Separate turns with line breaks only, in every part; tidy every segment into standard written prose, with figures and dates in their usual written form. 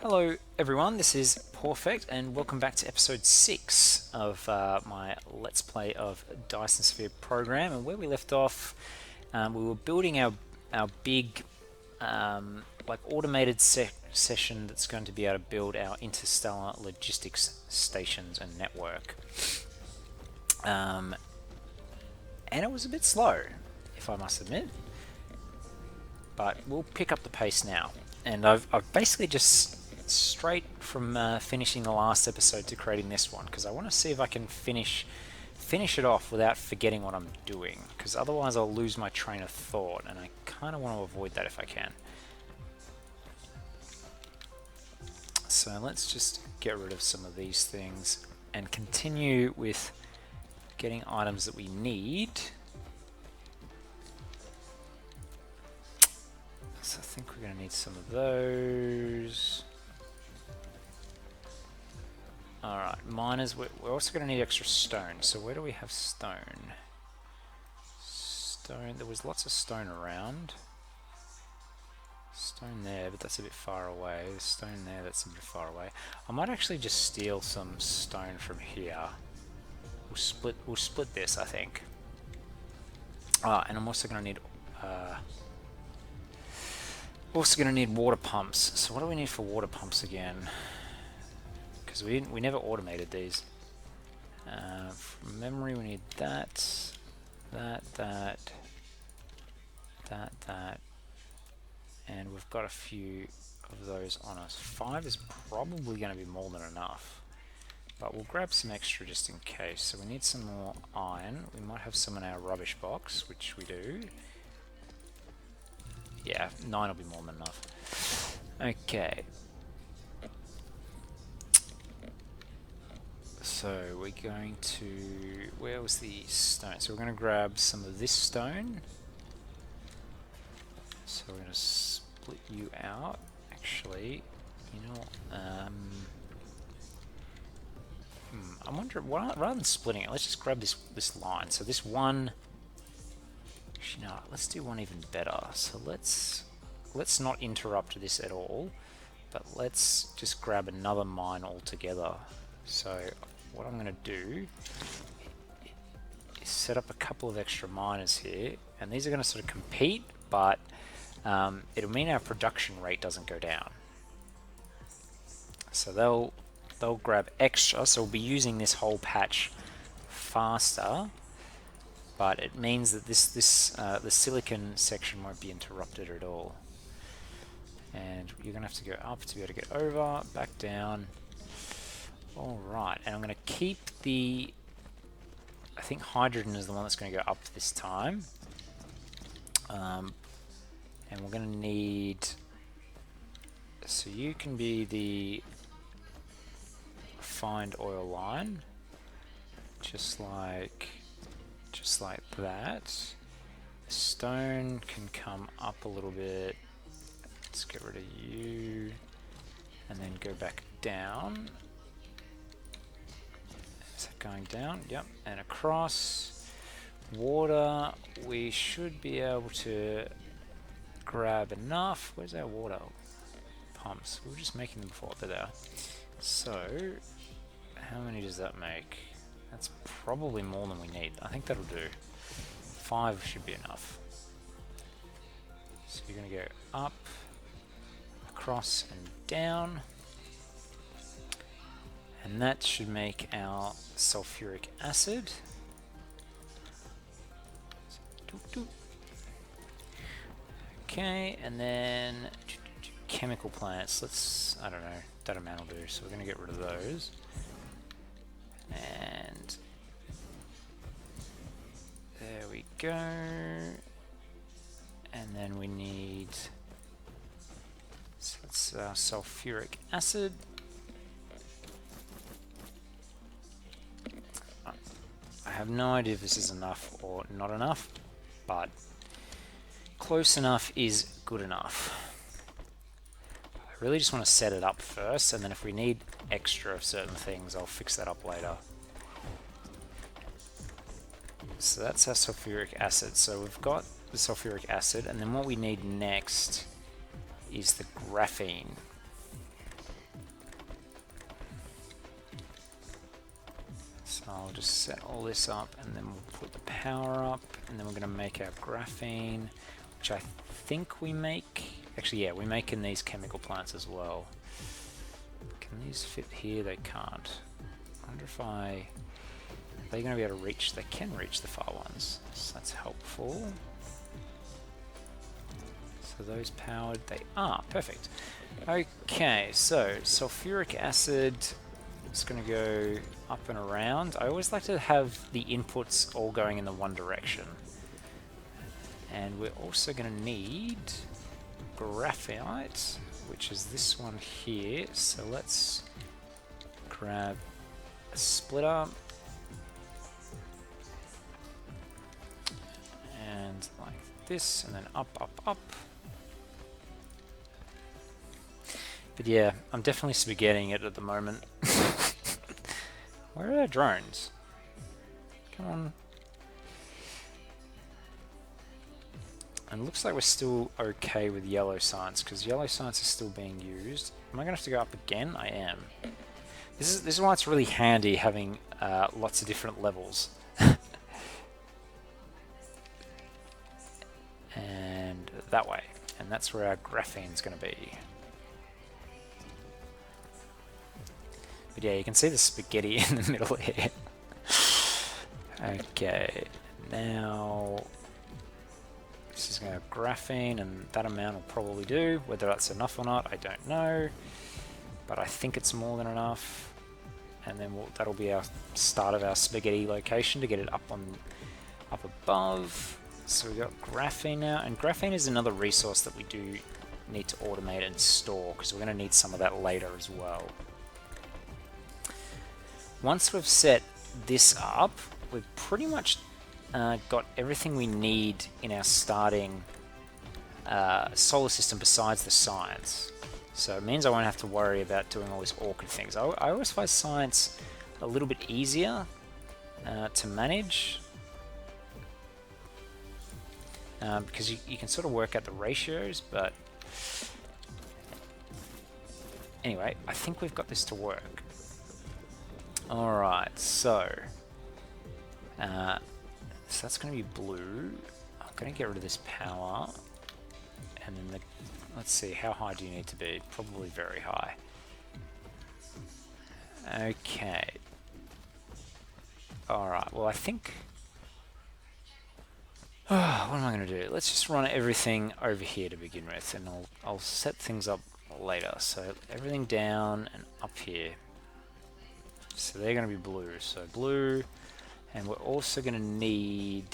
Hello everyone, this is Perfect and welcome back to episode 6 of my Let's Play of Dyson Sphere Program. And where we left off, we were building our big like automated session that's going to be able to build our Interstellar Logistics stations and network. And it was a bit slow, if I must admit, but we'll pick up the pace now. And I've basically just straight from finishing the last episode to creating this one, because I want to see if I can finish it off without forgetting what I'm doing, because otherwise I'll lose my train of thought, and I kind of want to avoid that if I can. So let's just get rid of some of these things and continue with getting items that we need. So I think we're going to need some of those. Alright, miners, we're also going to need extra stone. So where do we have stone? Stone, there was lots of stone around. Stone there, but that's a bit far away. There's stone there, that's a bit far away. I might actually just steal some stone from here. We'll split this, I think. And I'm also going to need water pumps. So what do we need for water pumps again? Because we never automated these. From memory, we need that, and we've got a few of those on us. 5 is probably going to be more than enough, but we'll grab some extra just in case. So we need some more iron. We might have some in our rubbish box, which we do. Yeah, 9 will be more than enough. Okay. So we're going to, where was the stone? So we're going to grab some of this stone. So we're going to split you out. Actually, you know, I wonder, rather than splitting it, let's just grab this line. So this one, actually no, let's do one even better. So let's not interrupt this at all, but let's just grab another mine altogether. So what I'm going to do is set up a couple of extra miners here, and these are going to sort of compete, but it'll mean our production rate doesn't go down. So they'll grab extra, so we'll be using this whole patch faster, but it means that the silicon section won't be interrupted at all. And you're going to have to go up to be able to get over, back down. Alright, and I'm going to keep the, I think hydrogen is the one that's going to go up this time. And we're going to need, so you can be the refined oil line, just like that. Stone can come up a little bit. Let's get rid of you, and then go back down. Is that going down? Yep, and across. Water, we should be able to grab enough. Where's our water pumps? We were just making them before. They're there. So, how many does that make? That's probably more than we need. I think that'll do. 5 should be enough. So you're going to go up, across, and down. And that should make our sulfuric acid. Okay, and then chemical plants. Let's, I don't know, that amount will do. So we're going to get rid of those. And there we go. And then we need, so that's sulfuric acid. I have no idea if this is enough or not enough, but close enough is good enough. I really just want to set it up first, and then if we need extra of certain things, I'll fix that up later. So that's our sulfuric acid. So we've got the sulfuric acid, and then what we need next is the graphene. So I'll just set all this up, and then we'll put the power up, and then we're going to make our graphene, which I think we make. Actually, yeah, we make in these chemical plants as well. Can these fit here? They can't. I wonder if are they going to be able to reach? They can reach the far ones, so that's helpful. So those powered, they are. Perfect. Okay, so sulfuric acid is going to go up and around. I always like to have the inputs all going in the one direction. And we're also going to need graphite, which is this one here. So let's grab a splitter. And like this, and then up, up, up. But yeah, I'm definitely spaghettiing it at the moment. Where are our drones? Come on. And it looks like we're still okay with yellow science, because yellow science is still being used. Am I going to have to go up again? I am. This is why it's really handy having lots of different levels. And that way. And that's where our graphene's going to be. But yeah, you can see the spaghetti in the middle here. Okay, now this is going to have graphene, and that amount will probably do. Whether that's enough or not, I don't know. But I think it's more than enough. And then that'll be our start of our spaghetti location to get it up above. So we've got graphene now, and graphene is another resource that we do need to automate and store, because we're going to need some of that later as well. Once we've set this up, we've pretty much got everything we need in our starting solar system besides the science. So it means I won't have to worry about doing all these awkward things. I always find science a little bit easier to manage, because you can sort of work out the ratios, but anyway, I think we've got this to work. Alright, so that's going to be blue. I'm going to get rid of this power, and then let's see, how high do you need to be? Probably very high. Okay. Alright, well I think... what am I going to do? Let's just run everything over here to begin with, and I'll set things up later. So everything down and up here. So they're going to be blue. So blue, and we're also going to need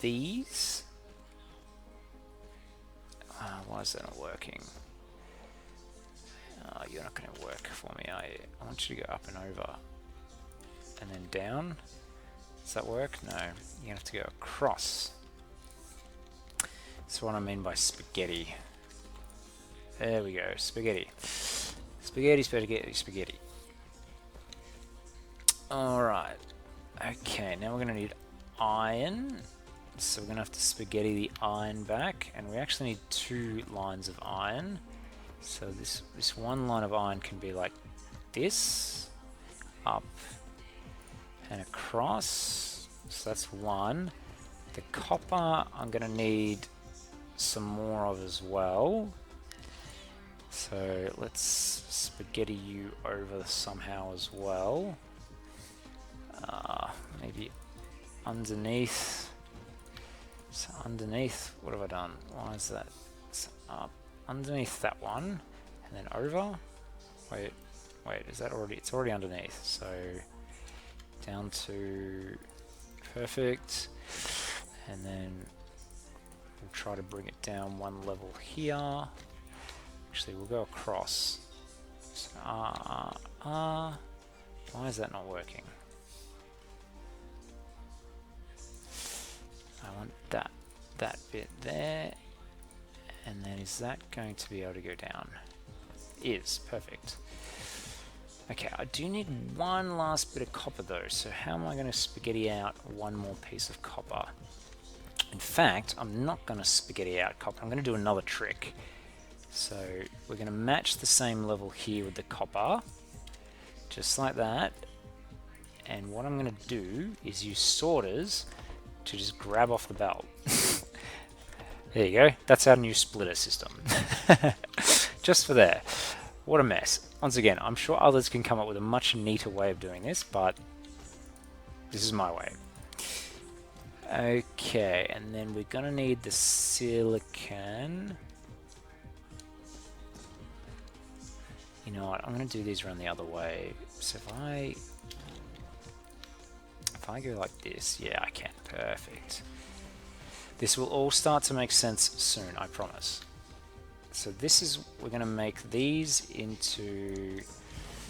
these. Why is that not working? You're not going to work for me, are you? I want you to go up and over. And then down. Does that work? No. You're going to have to go across. That's what I mean by spaghetti. There we go. Spaghetti. Spaghetti, spaghetti, spaghetti. Alright. Okay, now we're going to need iron. So we're going to have to spaghetti the iron back. And we actually need 2 lines of iron. So this one line of iron can be like this. Up. And across. So that's 1. The copper I'm going to need some more of as well. So let's spaghetti you over somehow as well. Maybe underneath. So underneath, what have I done? Why is that? It's up underneath that one, and then over. Wait, is that already? It's already underneath. So down to perfect, and then we'll try to bring it down 1 level here. Actually, we'll go across. So, why is that not working? I want that bit there, and then is that going to be able to go down? Is perfect. Okay, I do need 1 last bit of copper though, so how am I going to spaghetti out 1 more piece of copper? In fact, I'm not going to spaghetti out copper, I'm going to do another trick. So we're going to match the same level here with the copper, just like that, and what I'm going to do is use sorters to just grab off the belt. There you go. That's our new splitter system. Just for there. What a mess. Once again, I'm sure others can come up with a much neater way of doing this, but this is my way. Okay, and then we're going to need the silicon. You know what, I'm going to do these around the other way. So if I go like this, yeah, I can. Perfect. This will all start to make sense soon, I promise. So this is, we're going to make these into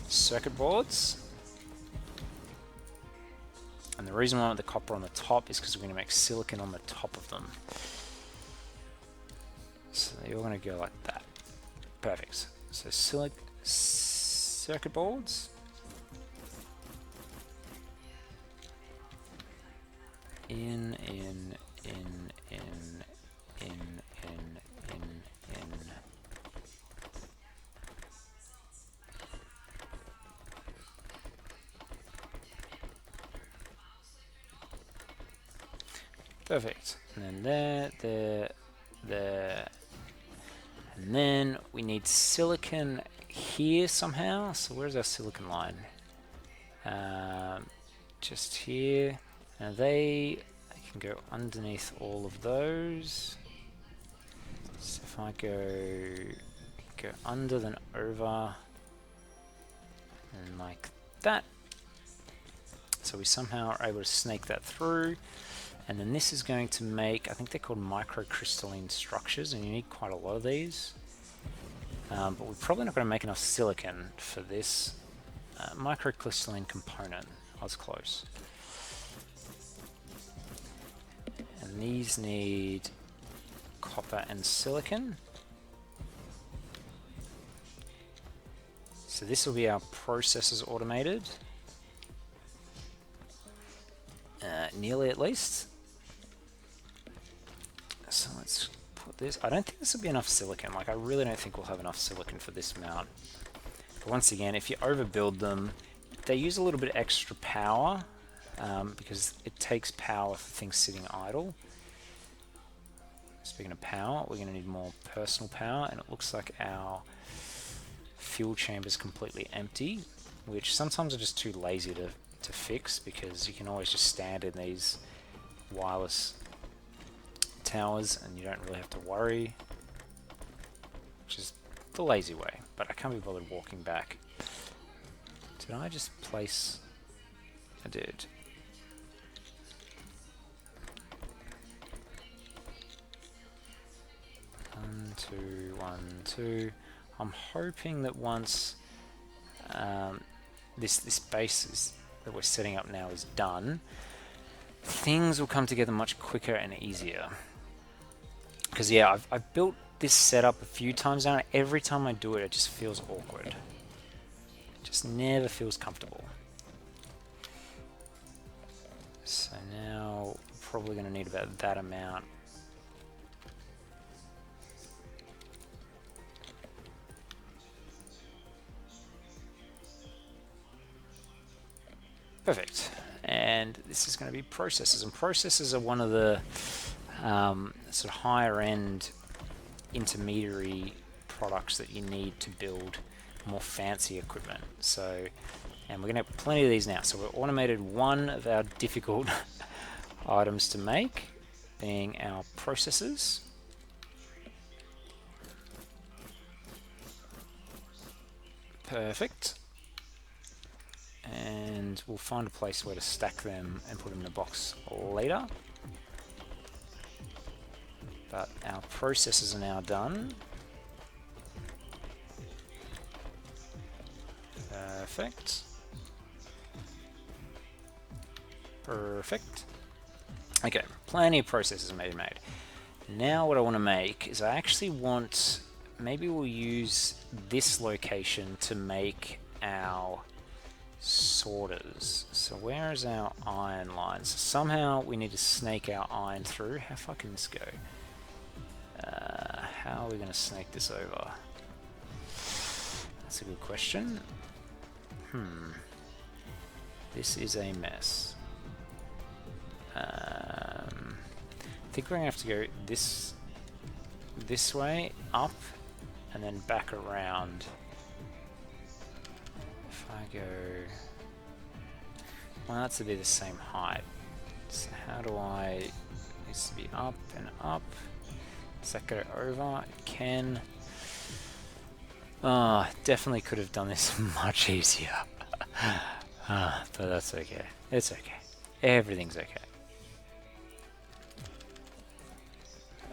circuit boards. And the reason why I want the copper on the top is because we're going to make silicon on the top of them. So they're all going to go like that. Perfect. So circuit boards. In. Perfect. And then there. And then we need silicon here somehow. So where's our silicon line? Just here. Now I can go underneath all of those. So if I go under then over and like that. So we somehow are able to snake that through. And then this is going to make, I think they're called microcrystalline structures, and you need quite a lot of these. But we're probably not going to make enough silicon for this microcrystalline component. I was close. And these need copper and silicon. So this will be our processes automated. Nearly at least. So let's put this. I don't think this will be enough silicon. Like, I really don't think we'll have enough silicon for this mount. But once again, if you overbuild them, they use a little bit extra power because it takes power for things sitting idle. Speaking of power, we're going to need more personal power, and it looks like our fuel chamber is completely empty, which sometimes are just too lazy to fix because you can always just stand in these wireless towers and you don't really have to worry, which is the lazy way, but I can't be bothered walking back. Did I just place? I did. One, two, 1, 2. I'm hoping that once this base that we're setting up now is done, things will come together much quicker and easier. Because yeah, I've built this setup a few times now, and every time I do it, it just feels awkward. It just never feels comfortable. So now, probably going to need about that amount. Perfect. And this is going to be processors, and processors are one of the sort of higher end intermediary products that you need to build more fancy equipment. So, and we're going to have plenty of these now. So we've automated one of our difficult items to make, being our processors. Perfect. And we'll find a place where to stack them and put them in a box later. But our processes are now done. Perfect. Perfect. Okay, plenty of processes made. Now what I want to make is I actually want, maybe we'll use this location to make our sorters. So where is our iron lines? Somehow we need to snake our iron through. How far can this go? How are we going to snake this over? That's a good question. This is a mess. I think we're gonna have to go this way, up, and then back around. If I go, well, that's to be the same height. So how do I? It needs to be up and up. Does that go over? It can. Oh, definitely could have done this much easier. But that's okay. It's okay. Everything's okay.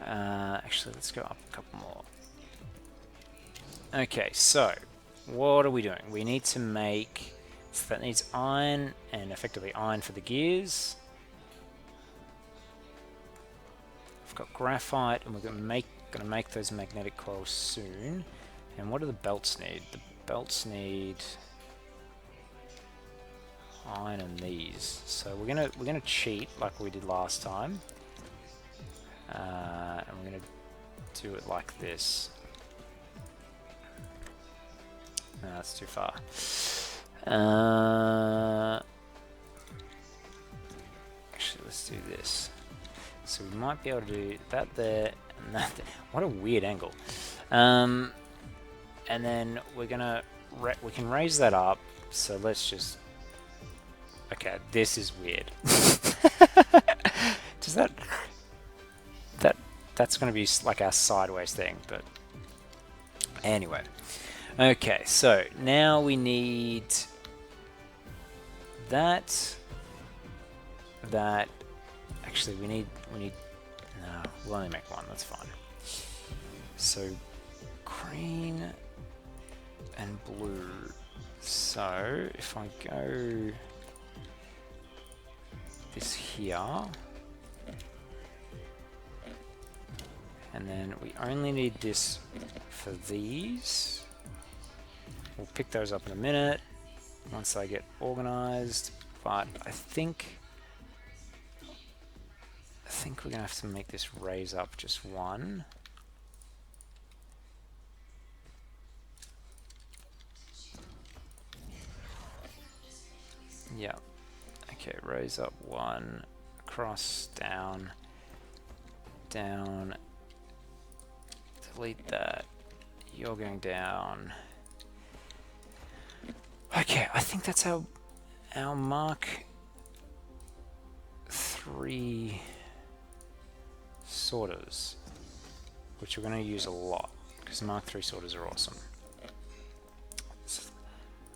Actually, let's go up a couple more. Okay, so what are we doing? We need to make, so that needs iron, and effectively iron for the gears. I've got graphite, and we're gonna make those magnetic coils soon. And what do the belts need? The belts need iron and these. So we're gonna cheat like we did last time, and we're gonna do it like this. No, that's too far. Actually, let's do this. So we might be able to do that there and that there. What a weird angle. And then we're gonna we can raise that up. So let's just. Okay, this is weird. Does that's gonna be like our sideways thing, but anyway. Okay, so now we need that. Actually, we need. No, we'll only make one. That's fine. So green and blue. So if I go this here, and then we only need this for these. We'll pick those up in a minute once I get organized, but I think we're gonna have to make this raise up just one. Yeah. Okay, raise up one, across, down, down, delete that, you're going down. Okay, I think that's our Mark 3 sorters, which we're going to use a lot, because Mark 3 sorters are awesome.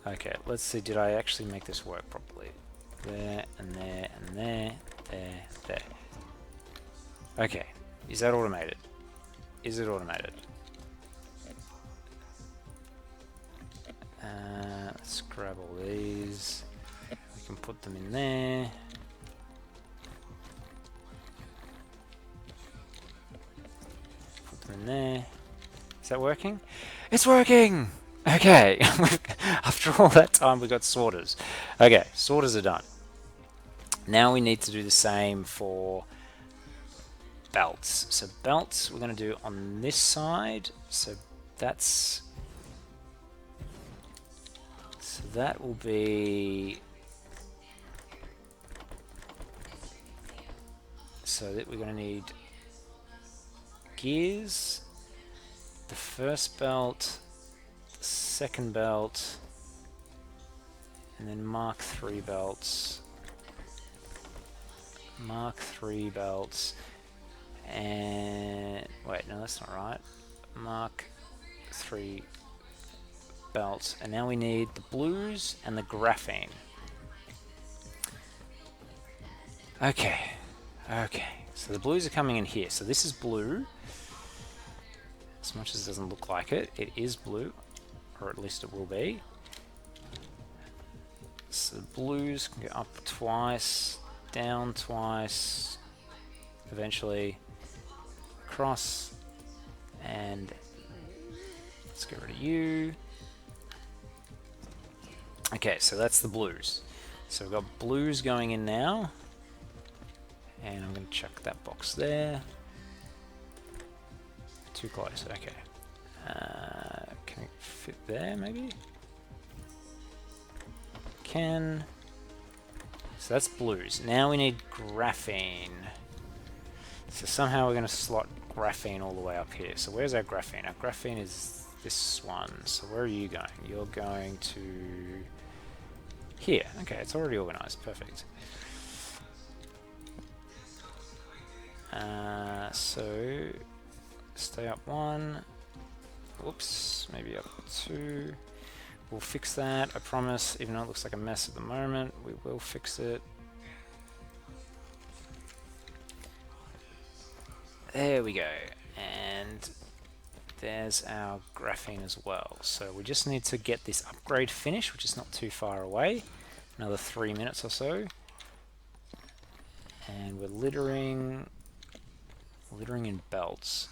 Okay, let's see, did I actually make this work properly? There, and there, and there, there. Okay, is that automated? Is it automated? Let's grab all these. We can put them in there. Put them in there. Is that working? It's working! Okay, after all that time we got sorters. Okay, sorters are done. Now we need to do the same for belts. So belts we're going to do on this side. So that will be, so that we're going to need gears, the first belt, the second belt, and then Mark 3 belts. Mark 3 belts, and wait, no, that's not right. Mark 3 belts, and now we need the blues and the graphene. Okay, so the blues are coming in here. So this is blue. As much as it doesn't look like it, it is blue, or at least it will be. So the blues can go up twice, down twice, eventually across, and let's get rid of you. Okay, so that's the blues. So we've got blues going in now, and I'm going to chuck that box there. Too close, okay. Can it fit there, maybe? Can. So that's blues. Now we need graphene. So somehow we're going to slot graphene all the way up here. So where's our graphene? Our graphene is this one. So where are you going? You're going to here. Okay, it's already organized. Perfect. So stay up 1. Whoops, maybe up 2. We'll fix that, I promise, even though it looks like a mess at the moment, we will fix it. There we go, and there's our graphene as well. So we just need to get this upgrade finished, which is not too far away, another 3 minutes or so. And we're littering in belts.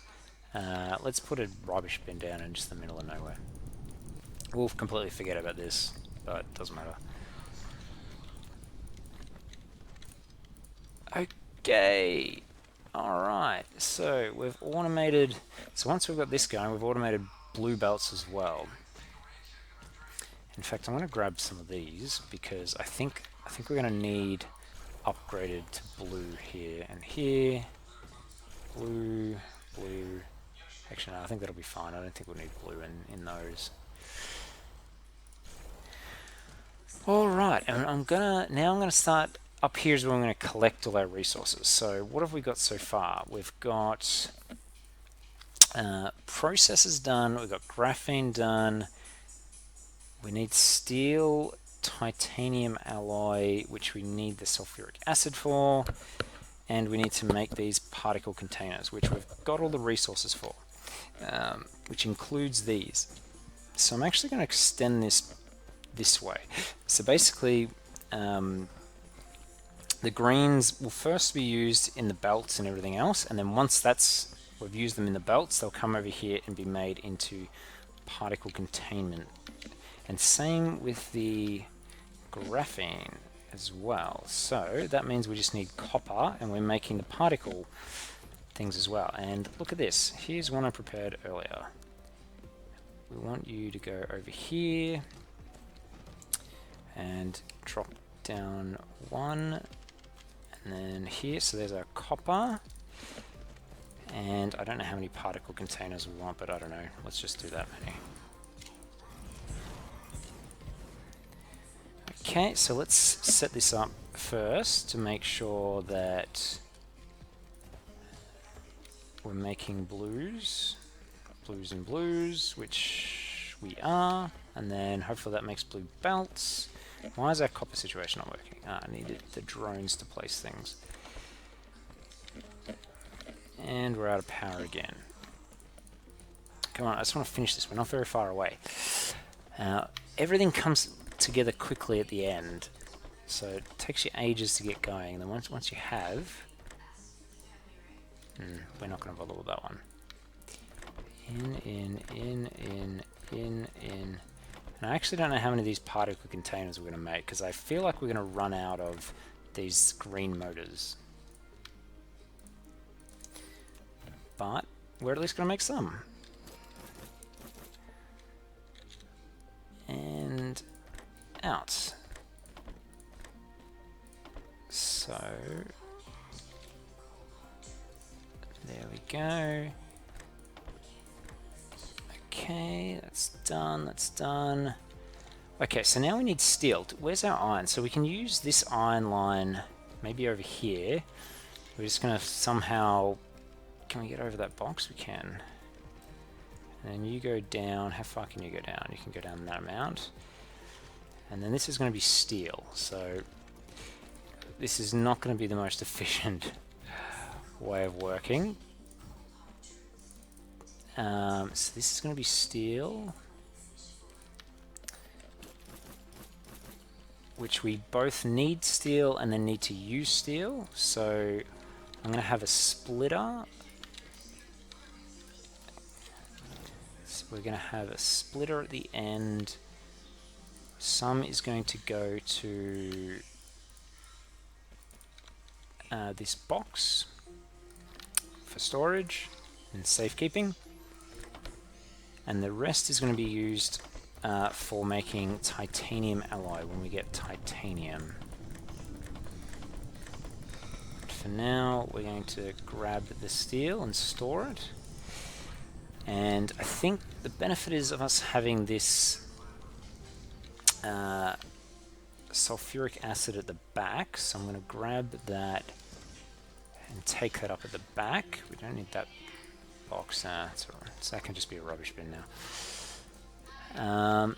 Let's put a rubbish bin down in just the middle of nowhere. We'll completely forget about this, but it doesn't matter. Okay, alright, so we've automated, so once we've got this going, we've automated blue belts as well. In fact, I'm going to grab some of these because I think we're going to need upgraded to blue here and here. Blue. Actually, no, I think that'll be fine. I don't think we'll need blue in those. Alright, and I'm gonna start up here is where I'm gonna collect all our resources. So what have we got so far? We've got processes done, we've got graphene done, we need steel titanium alloy, which we need the sulfuric acid for, and we need to make these particle containers, which we've got all the resources for, which includes these. So I'm actually going to extend this way. So basically, the greens will first be used in the belts and everything else, and then once we've used them in the belts, they'll come over here and be made into particle containment. And same with the graphene as well. So that means we just need copper, and we're making the particle things as well. And look at this. Here's one I prepared earlier. We want you to go over here and drop down 1, and then here. So there's our copper. And I don't know how many particle containers we want, but I don't know. Let's just do that many. Okay, so let's set this up first to make sure that we're making blues and blues, which we are, and then hopefully that makes blue belts. Why is our copper situation not working? I needed the drones to place things. And we're out of power again. Come on, I just want to finish this. We're not very far away. Everything comes together quickly at the end, so it takes you ages to get going. And then once you have, we're not going to bother with that one. In. And I actually don't know how many of these particle containers we're going to make, because I feel like we're going to run out of these green motors. But we're at least going to make some. And out. So there we go. Okay, that's done. Okay, so now we need steel. Where's our iron? So we can use this iron line maybe over here. We're just going to somehow... Can we get over that box? We can. And then you go down. How far can you go down? You can go down that amount. And then this is going to be steel. So this is not going to be the most efficient way of working. So this is going to be steel, which we both need steel and then need to use steel. So I'm going to have a splitter. So we're going to have a splitter at the end. Some is going to go to this box for storage and safekeeping. And the rest is going to be used for making titanium alloy when we get titanium. for now, we're going to grab the steel and store it. And I think the benefit is of us having this sulfuric acid at the back. So I'm going to grab that and take that up at the back. We don't need that box. That's all right. So that can just be a rubbish bin now.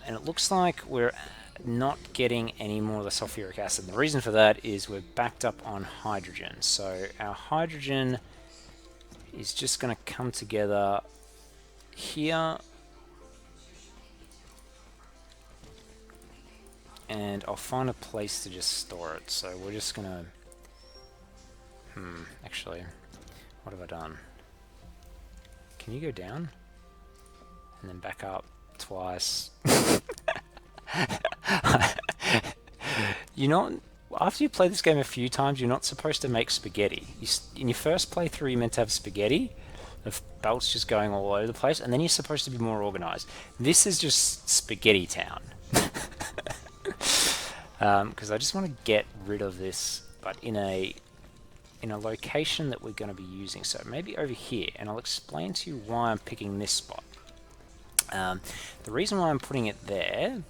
And it looks like we're not getting any more of the sulfuric acid. The reason for that is we're backed up on hydrogen. So our hydrogen is just going to come together here, and I'll find a place to just store it. So we're just going to actually, what have I done? Can you go down and then back up twice? You know, after you play this game a few times, you're not supposed to make spaghetti. In your first playthrough, you're meant to have spaghetti of belts just going all over the place, and then you're supposed to be more organized. This is just spaghetti town. Because I just want to get rid of this, but in a location that we're going to be using. So maybe over here, and I'll explain to you why I'm picking this spot. The reason why I'm putting it there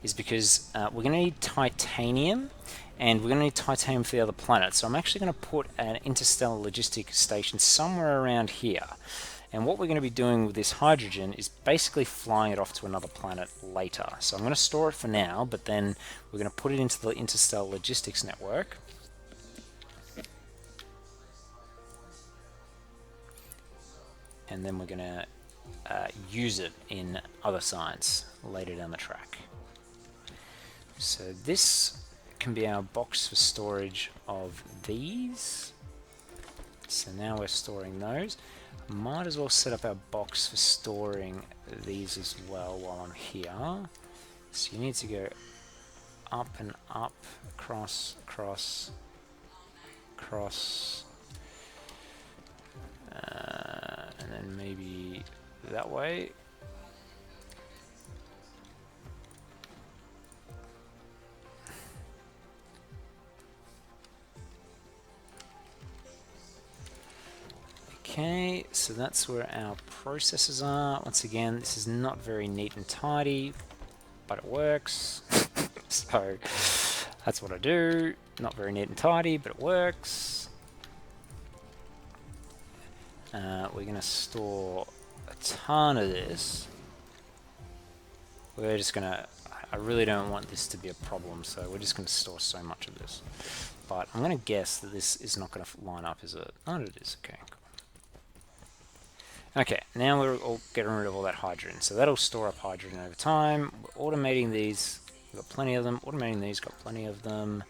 is because we're going to need titanium, and we're going to need titanium for the other planets. So I'm actually going to put an interstellar logistics station somewhere around here. And what we're going to be doing with this hydrogen is basically flying it off to another planet later. So I'm going to store it for now, but then we're going to put it into the interstellar logistics network. And then we're going to use it in other science later down the track. So this can be our box for storage of these. So now we're storing those. Might as well set up our box for storing these as well while I'm here. So you need to go up and up, across, across, across, and then maybe that way. Okay, so that's where our processes are. Once again, this is not very neat and tidy, but it works. So that's what I do. Not very neat and tidy, but it works. We're going to store a ton of this. We're just going to... I really don't want this to be a problem, so we're just going to store so much of this. But I'm going to guess that this is not going to line up, is it? Oh, it is. Okay, cool. Okay, now we're all getting rid of all that hydrogen. So that'll store up hydrogen over time. We're automating these. We've got plenty of them. Automating these, got plenty of them.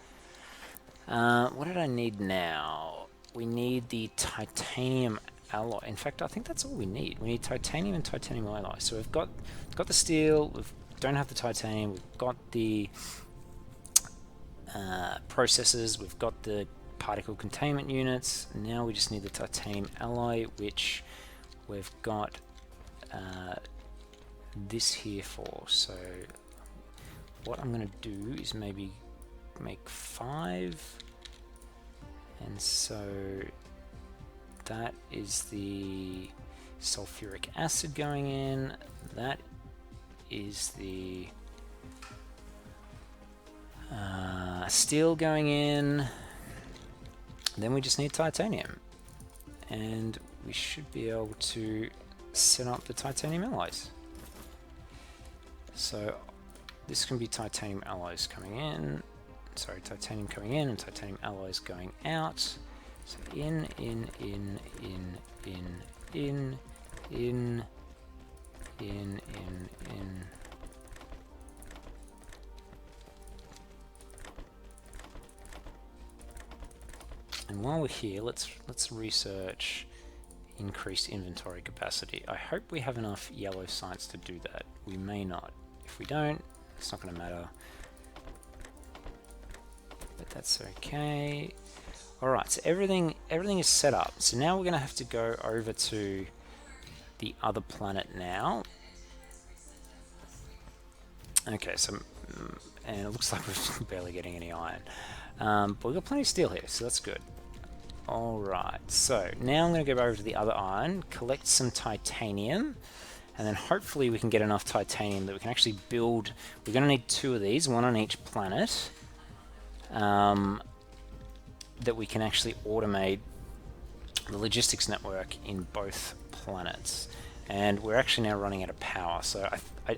What did I need now? We need the titanium alloy. In fact, I think that's all we need. We need titanium and titanium alloy. So we've got the steel. We don't have the titanium. We've got the processors. We've got the particle containment units. Now we just need the titanium alloy, which we've got this here for. So what I'm going to do is maybe make 5, and so that is the sulfuric acid going in, that is the steel going in, then we just need titanium, and we should be able to set up the titanium alloys. So this can be titanium alloys coming in, sorry, titanium coming in and titanium alloys going out. So in. And while we're here, let's research increased inventory capacity. I hope we have enough yellow sites to do that. We may not. If we don't, it's not going to matter. But that's okay. Alright, so everything is set up. So now we're going to have to go over to the other planet now. Okay, so and it looks like we're barely getting any iron. But we've got plenty of steel here, so that's good. Alright, so now I'm going to go over to the other iron, collect some titanium, and then hopefully we can get enough titanium that we can actually build. We're going to need 2 of these, 1 on each planet, that we can actually automate the logistics network in both planets. And we're actually now running out of power, so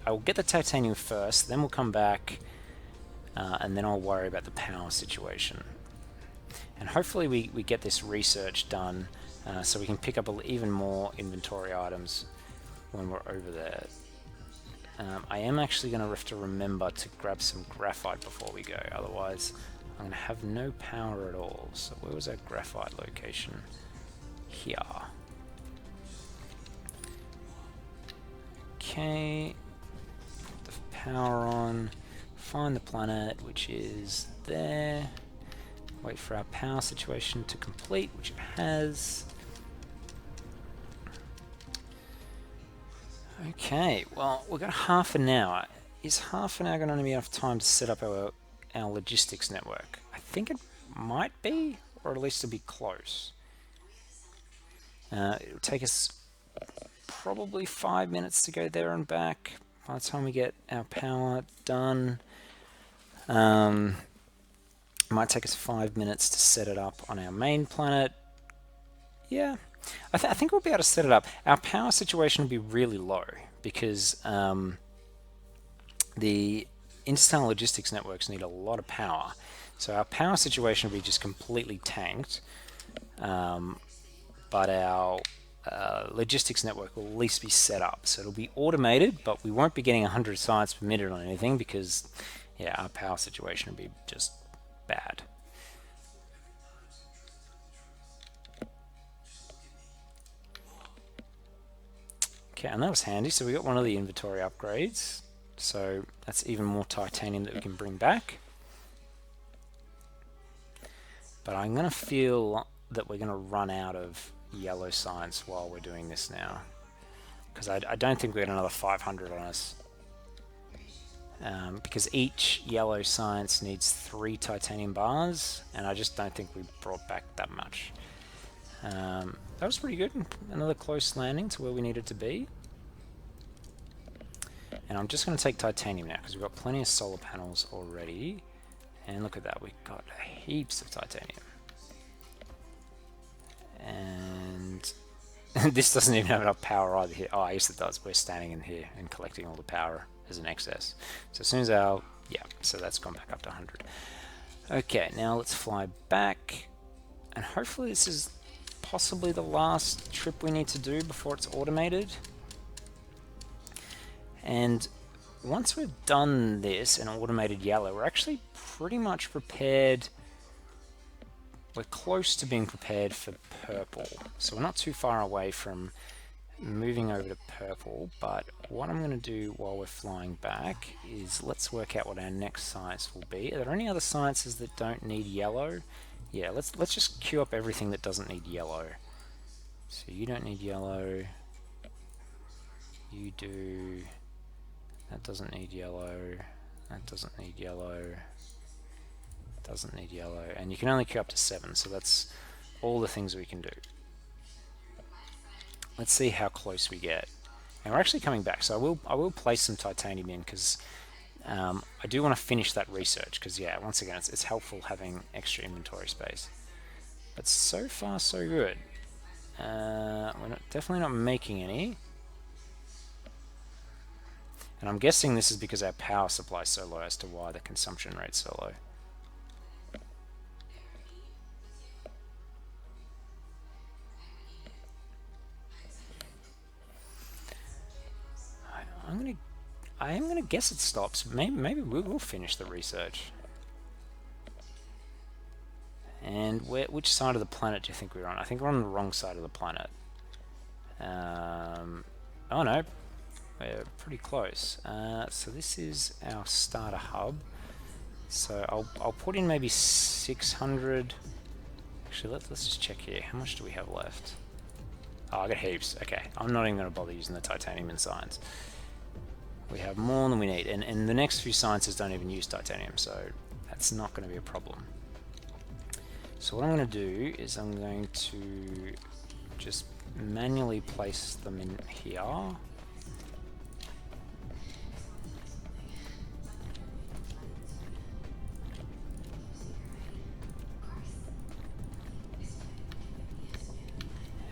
I'll get the titanium first, then we'll come back, and then I'll worry about the power situation. And hopefully we get this research done, so we can pick up even more inventory items when we're over there. I am actually going to have to remember to grab some graphite before we go, otherwise I'm going to have no power at all. So where was our graphite location? Here. Okay, put the power on, find the planet, which is there, wait for our power situation to complete, which it has. Okay, well, we've got half an hour. Is half an hour going to be enough time to set up our logistics network? I think it might be, or at least it'll be close. It'll take us probably 5 minutes to go there and back by the time we get our power done. It might take us 5 minutes to set it up on our main planet. Yeah, I think we'll be able to set it up. Our power situation will be really low because the Interstellar Logistics networks need a lot of power. So our power situation will be just completely tanked. But our logistics network will at least be set up. So it'll be automated, but we won't be getting 100 science per minute on anything because, yeah, our power situation will be just bad. Okay, and that was handy. So we got one of the inventory upgrades. So that's even more titanium that we can bring back. But I'm going to feel that we're going to run out of yellow science while we're doing this now, because I don't think we got another 500 on us, because each yellow science needs 3 titanium bars, and I just don't think we brought back that much. That was pretty good. Another close landing to where we needed to be. And I'm just going to take titanium now because we've got plenty of solar panels already, and look at that, we've got heaps of titanium. And this doesn't even have enough power either here. Oh, yes it does. We're standing in here and collecting all the power as an excess. So as soon as our, yeah, so that's gone back up to 100. Okay, now let's fly back. And hopefully this is possibly the last trip we need to do before it's automated. And once we've done this and automated yellow, we're actually pretty much prepared. We're close to being prepared for purple, so we're not too far away from moving over to purple. But what I'm going to do while we're flying back is let's work out what our next science will be. Are there any other sciences that don't need yellow? Yeah, let's just queue up everything that doesn't need yellow. So you don't need yellow. You do. That doesn't need yellow. That doesn't need yellow. Doesn't need yellow, and you can only queue up to 7, so that's all the things we can do. Let's see how close we get. And we're actually coming back, so I will place some titanium in because I do want to finish that research because, yeah, once again, it's helpful having extra inventory space. But so far, so good. We're definitely not making any. And I'm guessing this is because our power supply is so low as to why the consumption rate's so low. I am gonna guess it stops. Maybe we will finish the research. And which side of the planet do you think we're on? I think we're on the wrong side of the planet. Oh no, we're pretty close. So this is our starter hub. So I'll put in maybe 600. Actually, let's just check here. How much do we have left? Oh, I got heaps. Okay, I'm not even going to bother using the titanium in science. We have more than we need, and the next few sciences don't even use titanium, so that's not going to be a problem. So what I'm going to do is I'm going to just manually place them in here.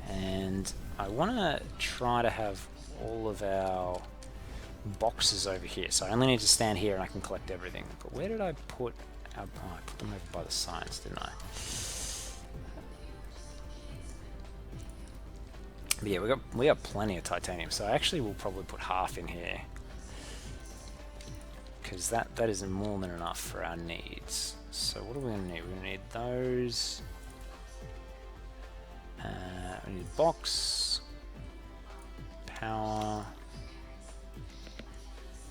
And I want to try to have all of our boxes over here. So I only need to stand here and I can collect everything. But where did I put our... Oh, I put them over by the signs, didn't I? But yeah, we got plenty of titanium, so I actually will probably put half in here, because that is more than enough for our needs. So what are we going to need? We're going to need those. We need box, power,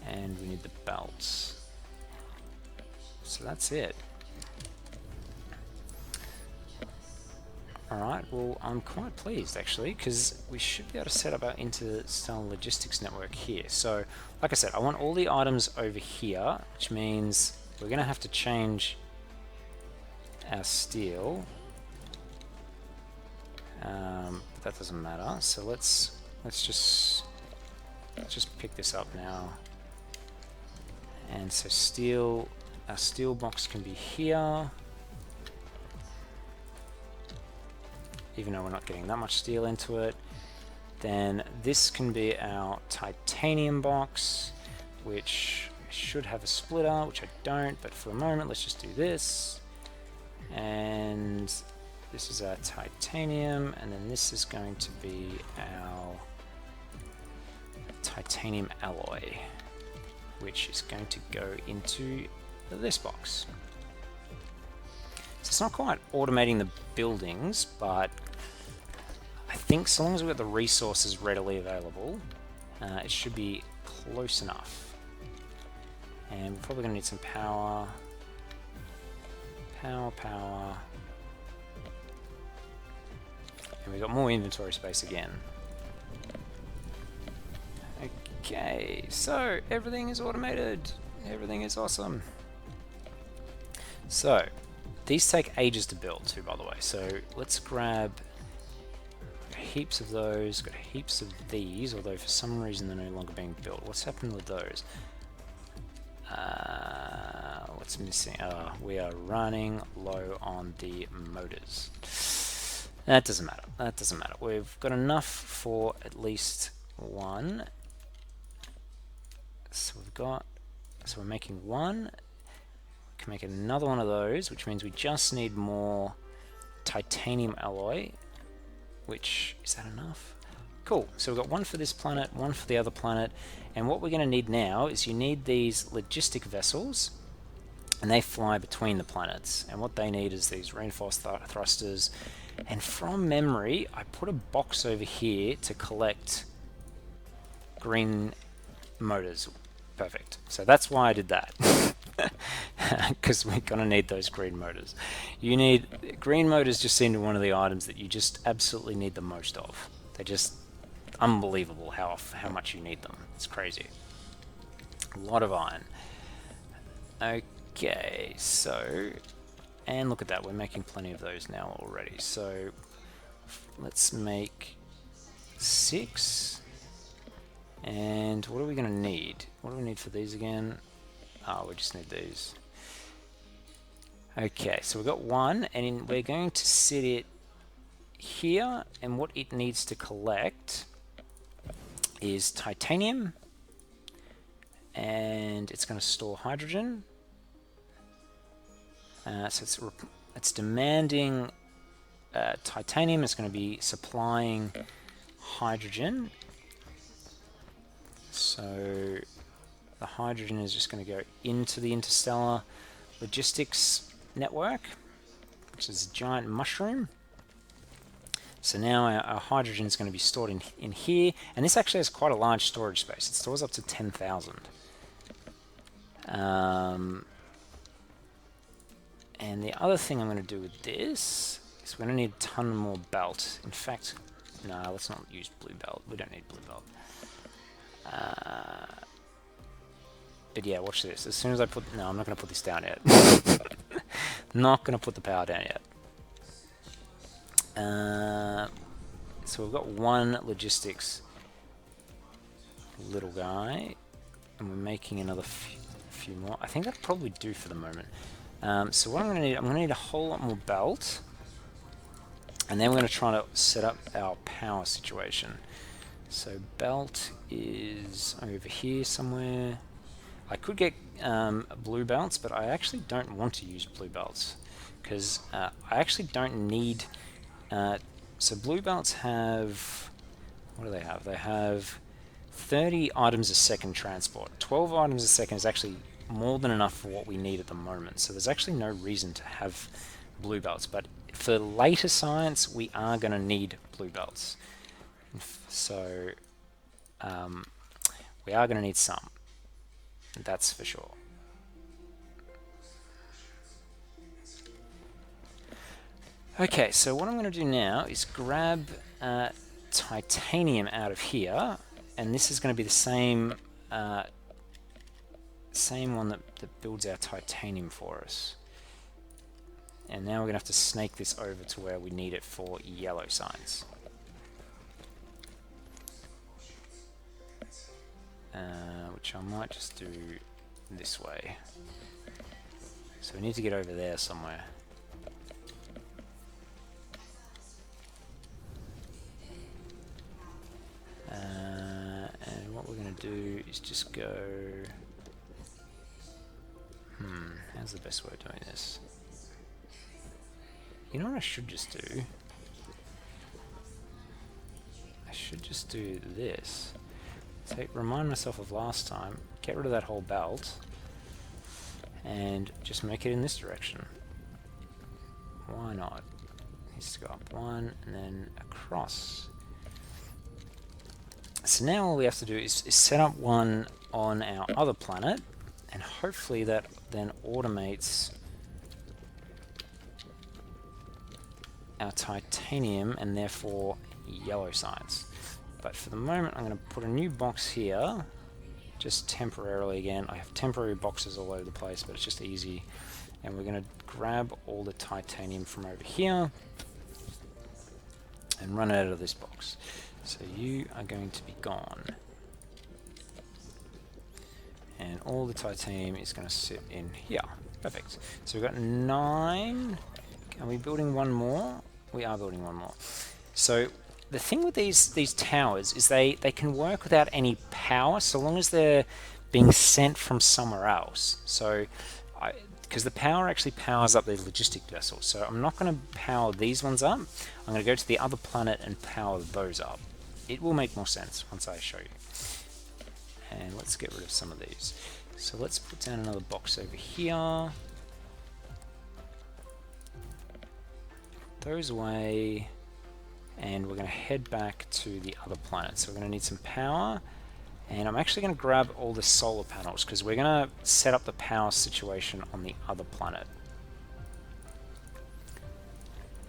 and we need the belts. So that's it. Alright, well, I'm quite pleased actually, because we should be able to set up our Interstellar Logistics Network here. So, like I said, I want all the items over here, which means we're going to have to change our steel. But that doesn't matter. So let's just pick this up now. And so steel, our steel box can be here. Even though we're not getting that much steel into it. Then this can be our titanium box, which should have a splitter, which I don't, but for a moment let's just do this. And this is our titanium, and then this is going to be our titanium alloy, which is going to go into this box. So it's not quite automating the buildings, but I think so long as we've got the resources readily available, it should be close enough. And we're probably going to need some power. Power. And we've got more inventory space again. Okay, so everything is automated. Everything is awesome. So, these take ages to build too, by the way. So let's grab heaps of those, got heaps of these, although for some reason they're no longer being built. What's happened with those? What's missing? We are running low on the motors. That doesn't matter. That doesn't matter. We've got enough for at least one. So we're making one. We can make another one of those, which means we just need more titanium alloy. Which, is that enough? Cool. So we've got one for this planet, one for the other planet, and what we're going to need now is you need these logistic vessels, and they fly between the planets, and what they need is these reinforced thrusters. And from memory, I put a box over here to collect green motors. Perfect. So that's why I did that. Because we're going to need those green motors. Green motors just seem to be one of the items that you just absolutely need the most of. They're just unbelievable how much you need them. It's crazy. A lot of iron. Okay, so, and look at that, we're making plenty of those now already. So let's make 6. And what are we going to need? What do we need for these again? Oh, we just need these. Okay, so we've got one, and we're going to set it here, and what it needs to collect is titanium, and it's going to store hydrogen. So it's demanding titanium. It's going to be supplying hydrogen. So the hydrogen is just going to go into the Interstellar Logistics Network, which is a giant mushroom. So now our hydrogen is going to be stored in here, and this actually has quite a large storage space. It stores up to 10,000. And the other thing I'm going to do with this is we're going to need a ton more belt. In fact, no, let's not use blue belt. We don't need blue belt. But yeah, watch this. As soon as I put... No, I'm not going to put this down yet. Not going to put the power down yet. So we've got one logistics little guy, and we're making another few more. I think that'll probably do for the moment. So what I'm going to need a whole lot more belt, and then we're going to try to set up our power situation. So belt is over here somewhere. I could get blue belts, but I actually don't want to use blue belts because I actually don't need. So blue belts have, what do they have? They have 30 items a second transport. 12 items a second is actually more than enough for what we need at the moment. So there's actually no reason to have blue belts. But for later science, we are going to need blue belts. So we are going to need some. That's for sure. Okay, so what I'm going to do now is grab titanium out of here, and this is going to be the same one that builds our titanium for us. And now we're going to have to snake this over to where we need it for yellow signs. Which I might just do this way. So we need to get over there somewhere. And what we're going to do is just go... how's the best way of doing this? You know what I should just do? I should just do this. Remind myself of last time, get rid of that whole belt, and just make it in this direction. Why not? It needs to go up one, and then across. So now all we have to do is set up one on our other planet, and hopefully that then automates our titanium and therefore yellow signs. But for the moment I'm going to put a new box here, just temporarily again. I have temporary boxes all over the place, but it's just easy. And we're going to grab all the titanium from over here and run it out of this box. So you are going to be gone. And all the titanium is going to sit in here. Perfect. So we've got 9. Are we building one more? We are building one more. So the thing with these towers is they can work without any power so long as they're being sent from somewhere else. So because the power actually powers up the logistic vessels. So I'm not going to power these ones up. I'm going to go to the other planet and power those up. It will make more sense once I show you. And let's get rid of some of these. So let's put down another box over here. Those away. And we're going to head back to the other planet. So we're going to need some power. And I'm actually going to grab all the solar panels because we're going to set up the power situation on the other planet.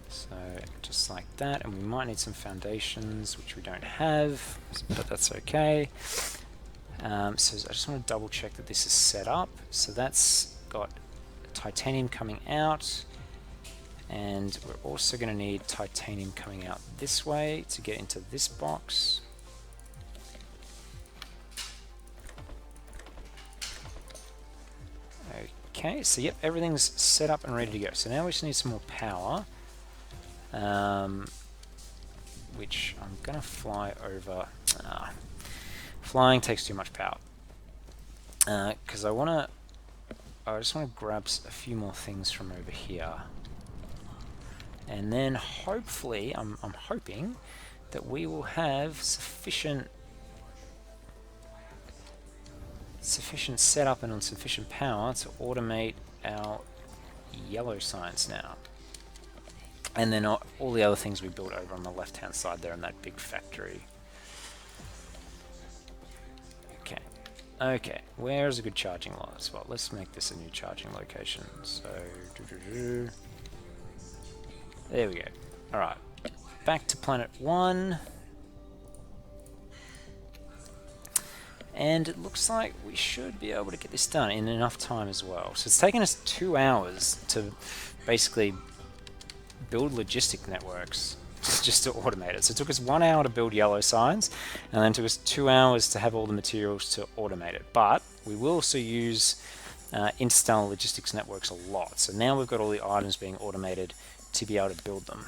So just like that. And we might need some foundations, which we don't have, but that's okay. So I just want to double check that this is set up. So that's got titanium coming out. And we're also going to need titanium coming out this way to get into this box. Okay, so yep, everything's set up and ready to go. So now we just need some more power, which I'm going to fly over. Flying takes too much power. Because I just want to grab a few more things from over here. And then hopefully, I'm hoping that we will have sufficient setup and on sufficient power to automate our yellow signs now. And then all the other things we built over on the left hand side there in that big factory. Okay, where's a good charging spot? Let's make this a new charging location. So, there we go. Alright, back to planet 1. And it looks like we should be able to get this done in enough time as well. So it's taken us 2 hours to basically build logistic networks just to automate it. So it took us 1 hour to build yellow signs, and then it took us 2 hours to have all the materials to automate it. But we will also use Interstellar Logistics Networks a lot. So now we've got all the items being automated to be able to build them.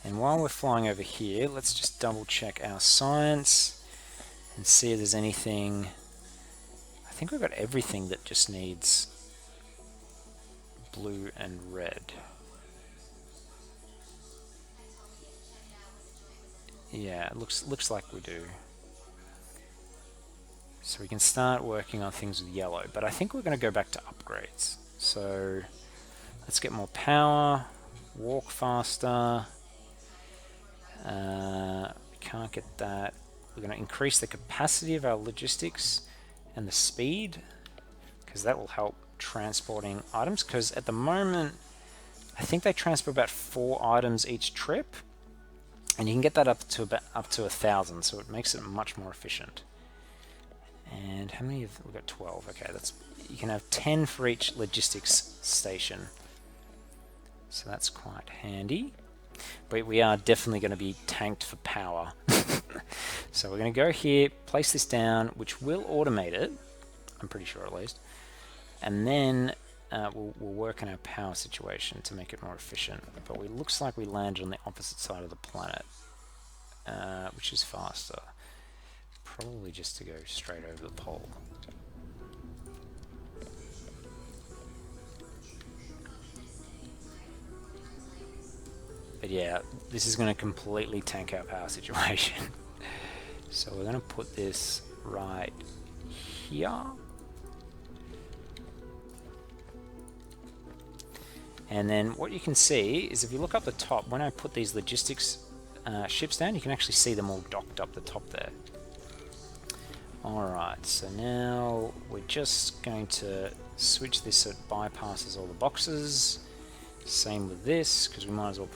And while we're flying over here, let's just double check our science and see if there's anything. I think we've got everything that just needs blue and red. Yeah, it looks like we do. So we can start working on things with yellow, but I think we're going to go back to upgrades. So let's get more power, walk faster. We can't get that. We're going to increase the capacity of our logistics and the speed, because that will help transporting items, because at the moment I think they transport about 4 items each trip, and you can get that up to 1,000, so it makes it much more efficient. And how many have we got? 12. Okay, that's, you can have 10 for each logistics station, so that's quite handy. But we are definitely going to be tanked for power. So we're going to go here, place this down, which will automate it, I'm pretty sure at least, and then we'll work on our power situation to make it more efficient. But it looks like we landed on the opposite side of the planet, which is faster. Probably just to go straight over the pole. But yeah, this is going to completely tank our power situation. So we're going to put this right here. And then what you can see is if you look up the top, when I put these logistics ships down, you can actually see them all docked up the top there. Alright, so now we're just going to switch this so it bypasses all the boxes. Same with this, because we might as well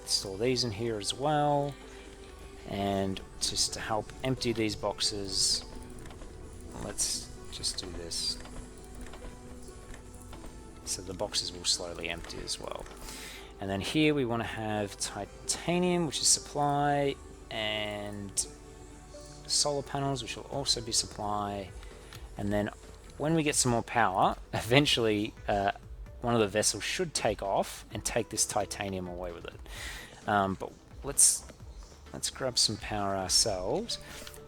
store these in here as well. And just to help empty these boxes, let's just do this. So the boxes will slowly empty as well. And then here we want to have titanium, which is supply, and solar panels, which will also be supply. And then when we get some more power, eventually one of the vessels should take off and take this titanium away with it. But let's grab some power ourselves,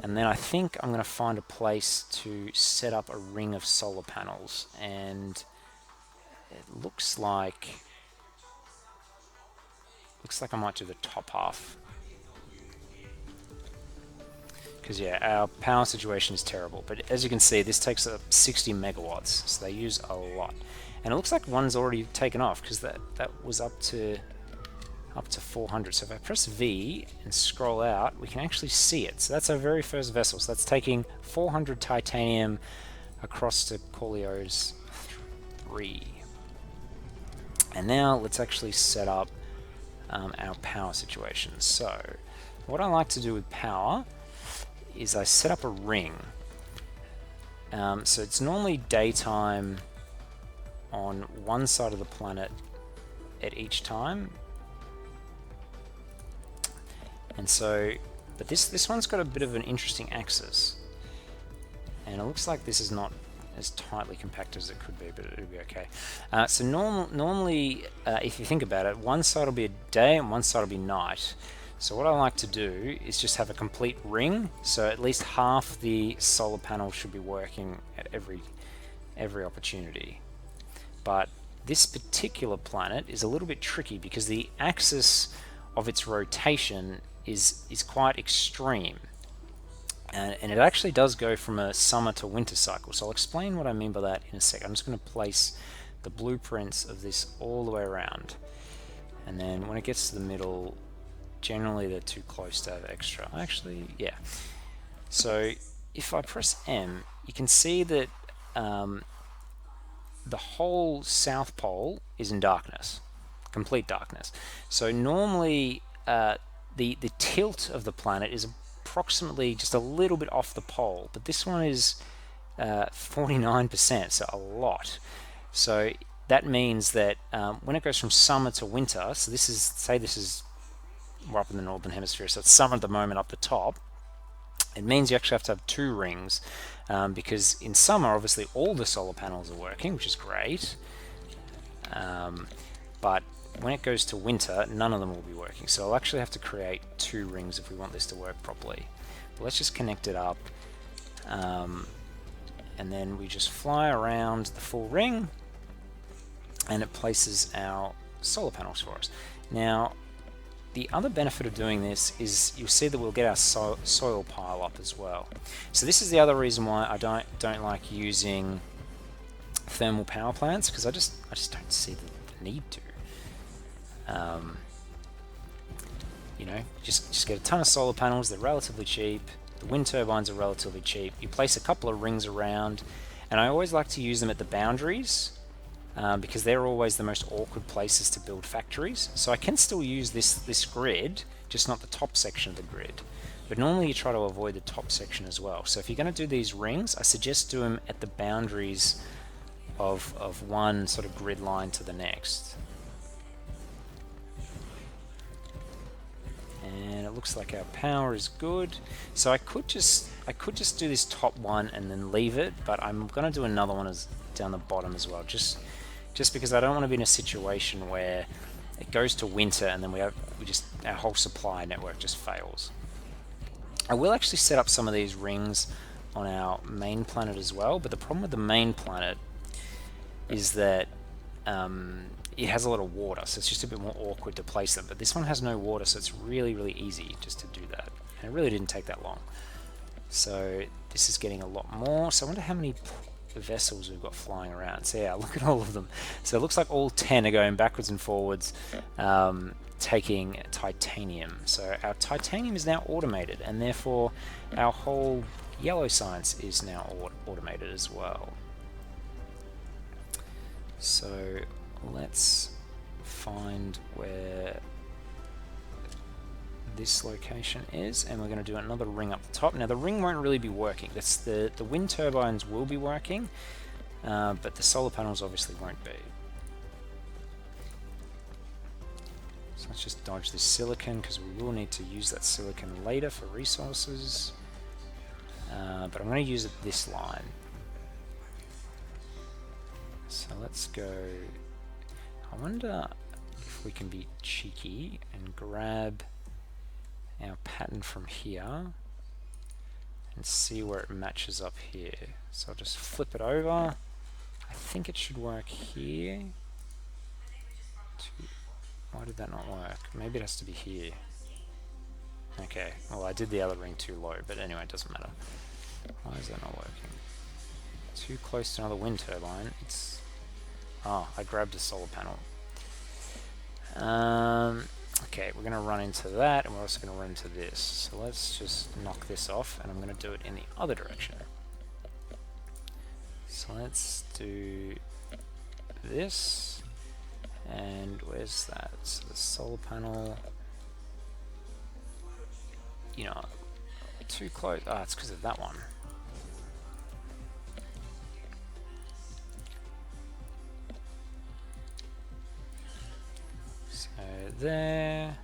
and then I think I'm going to find a place to set up a ring of solar panels. And it looks like I might do the top half, because yeah, our power situation is terrible. But as you can see, this takes up 60 megawatts, so they use a lot. And it looks like one's already taken off, because that was up to 400. So if I press V and scroll out, we can actually see it. So that's our very first vessel. So that's taking 400 titanium across to Corleo's 3. And now let's actually set up our power situation. So what I like to do with power is I set up a ring. So it's normally daytime on one side of the planet at each time. And so, but this one's got a bit of an interesting axis. And it looks like this is not as tightly compacted as it could be, but it'll be okay. So normally, if you think about it, one side will be a day and one side will be night. So what I like to do is just have a complete ring, so at least half the solar panel should be working at every opportunity. But this particular planet is a little bit tricky because the axis of its rotation is quite extreme. And it actually does go from a summer to winter cycle. So I'll explain what I mean by that in a sec. I'm just going to place the blueprints of this all the way around. And then when it gets to the middle, generally they're too close to have extra. Actually, yeah. So if I press M, you can see that the whole South Pole is in darkness, complete darkness. So normally the tilt of the planet is approximately just a little bit off the pole, but this one is 49%, so a lot. So that means that when it goes from summer to winter, so this is, say this is, we're up in the northern hemisphere, so it's summer at the moment up the top. It means you actually have to have 2 rings, because in summer, obviously, all the solar panels are working, which is great. But when it goes to winter, none of them will be working. So I'll actually have to create 2 rings if we want this to work properly. But let's just connect it up. And then we just fly around the full ring, and it places our solar panels for us. Now, the other benefit of doing this is you'll see that we'll get our soil pile up as well. So this is the other reason why I don't like using thermal power plants, because I just don't see the need to. You know, just get a ton of solar panels. They're relatively cheap. The wind turbines are relatively cheap. You place a couple of rings around, and I always like to use them at the boundaries, because they're always the most awkward places to build factories. So I can still use this grid, just not the top section of the grid. But normally you try to avoid the top section as well. So if you're going to do these rings, I suggest do them at the boundaries of one sort of grid line to the next. And it looks like our power is good. So I could just do this top one and then leave it, but I'm going to do another one down the bottom as well, just because I don't want to be in a situation where it goes to winter and then our whole supply network just fails. I will actually set up some of these rings on our main planet as well, but the problem with the main planet is that it has a lot of water, so it's just a bit more awkward to place them. But this one has no water, so it's really, really easy just to do that. And it really didn't take that long. So this is getting a lot more. So I wonder how many vessels we've got flying around. So yeah, look at all of them. So it looks like all 10 are going backwards and forwards, taking titanium. So our titanium is now automated, and therefore our whole yellow science is now automated as well. So let's find where this location is, and we're going to do another ring up the top. Now the ring won't really be working. That's the wind turbines will be working, but the solar panels obviously won't be. So let's just dodge this silicon, because we will need to use that silicon later for resources. But I'm going to use it this line. So let's go. I wonder if we can be cheeky and grab our pattern from here and see where it matches up here. So I'll just flip it over. I think it should work here. Why did that not work? Maybe it has to be here. Okay, well I did the other ring too low, but anyway, it doesn't matter. Why is that not working? Too close to another wind turbine. I grabbed a solar panel. Okay, we're going to run into that, and we're also going to run into this. So let's just knock this off, and I'm going to do it in the other direction. So let's do this, and where's that? So the solar panel, you know, too close. It's because of that one. There,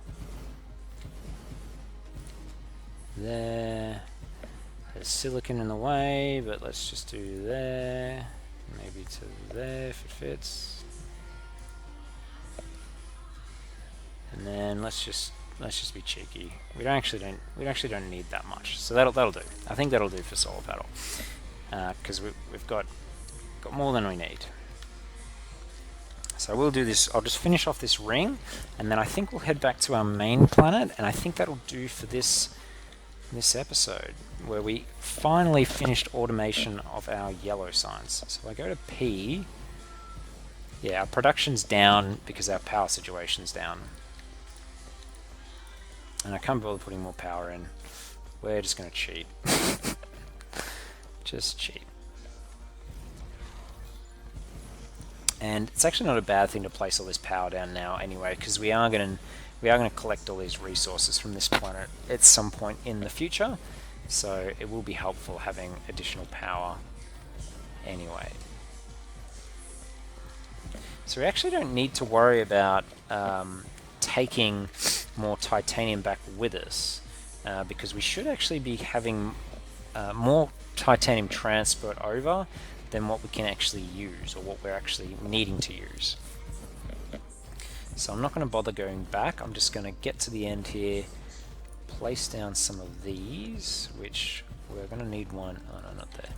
there's silicon in the way, but let's just do there, maybe to there if it fits, and then let's just be cheeky. We actually don't need that much, so that'll do. I think that'll do for solar panel, because we've got more than we need. So we'll do this. I'll just finish off this ring, and then I think we'll head back to our main planet, and I think that'll do for this episode, where we finally finished automation of our yellow science. So if I go to P, yeah, our production's down because our power situation's down, and I can't bother putting more power in. We're just going to cheat. Just cheat. And it's actually not a bad thing to place all this power down now anyway, because we are going to collect all these resources from this planet at some point in the future, so it will be helpful having additional power anyway. So we actually don't need to worry about taking more titanium back with us, because we should actually be having more titanium transport over than what we can actually use, or what we're actually needing to use. So I'm not going to bother going back. I'm just going to get to the end here, place down some of these, which we're going to need one. Oh no, not there.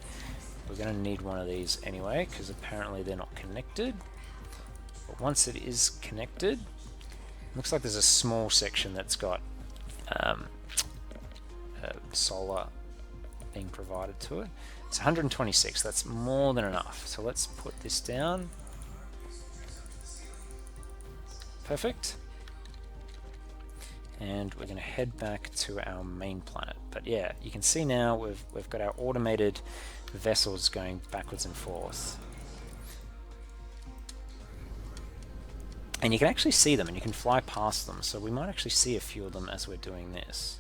We're going to need one of these anyway, because apparently they're not connected. But once it is connected, looks like there's a small section that's got solar being provided to it. It's 126, that's more than enough. So let's put this down. Perfect. And we're going to head back to our main planet. But yeah, you can see now we've got our automated vessels going backwards and forth. And you can actually see them, and you can fly past them, so we might actually see a few of them as we're doing this.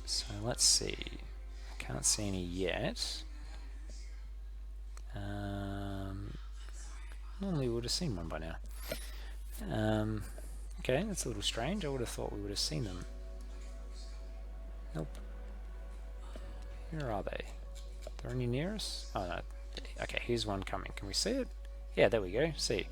So let's see. Can't see any yet. Normally we would have seen one by now. Okay, that's a little strange. I would have thought we would have seen them. Nope. Where are they? They're any near us? Oh no. Okay, here's one coming. Can we see it? Yeah, there we go. See,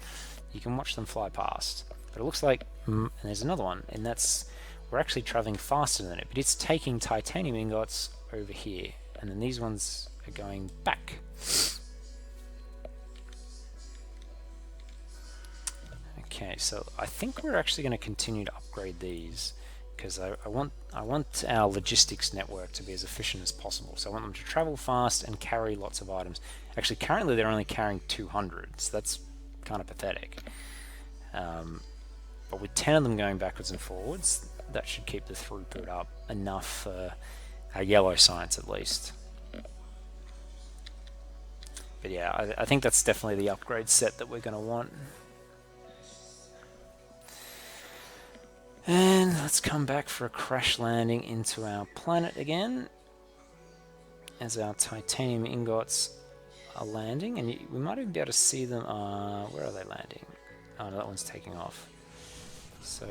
you can watch them fly past. But it looks like, and there's another one, and that's, we're actually traveling faster than it, but it's taking titanium ingots over here, and then these ones are going back. Okay, so I think we're actually going to continue to upgrade these, because I want our logistics network to be as efficient as possible. So I want them to travel fast and carry lots of items. Actually, currently they're only carrying 200, so that's kind of pathetic. But with 10 of them going backwards and forwards, that should keep the throughput up enough for our yellow science at least. But yeah, I think that's definitely the upgrade set that we're going to want. And let's come back for a crash landing into our planet again, as our titanium ingots are landing, and we might even be able to see them. Where are they landing? Oh no, that one's taking off. So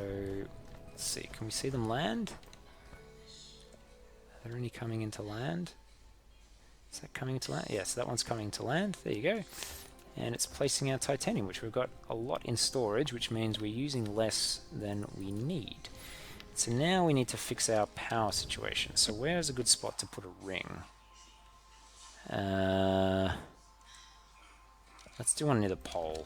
let's see, can we see them land? Are there any coming into land? Is that coming into land? Yes, that one's coming to land. There you go. And it's placing our titanium, which we've got a lot in storage, which means we're using less than we need. So now we need to fix our power situation. So where's a good spot to put a ring? Let's do one near the pole.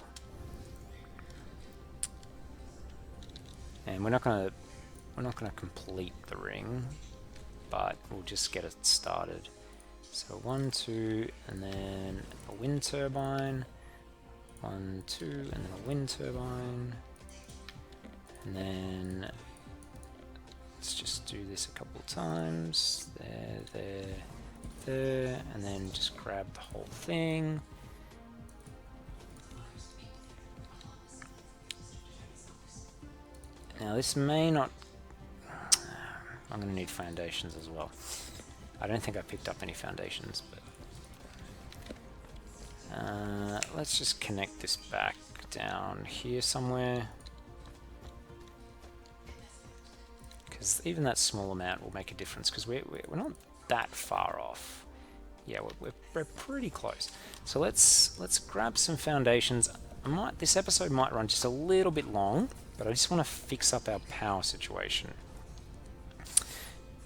And we're not gonna complete the ring, but we'll just get it started. So 1, 2, and then a wind turbine. 1, 2, and then a wind turbine. And then let's just do this a couple of times. There, and then just grab the whole thing. Now this may not... I'm going to need foundations as well. I don't think I picked up any foundations, but... let's just connect this back down here somewhere, because even that small amount will make a difference, because we're not that far off. Yeah, we're pretty close. So let's grab some foundations. This episode might run just a little bit long, but I just want to fix up our power situation,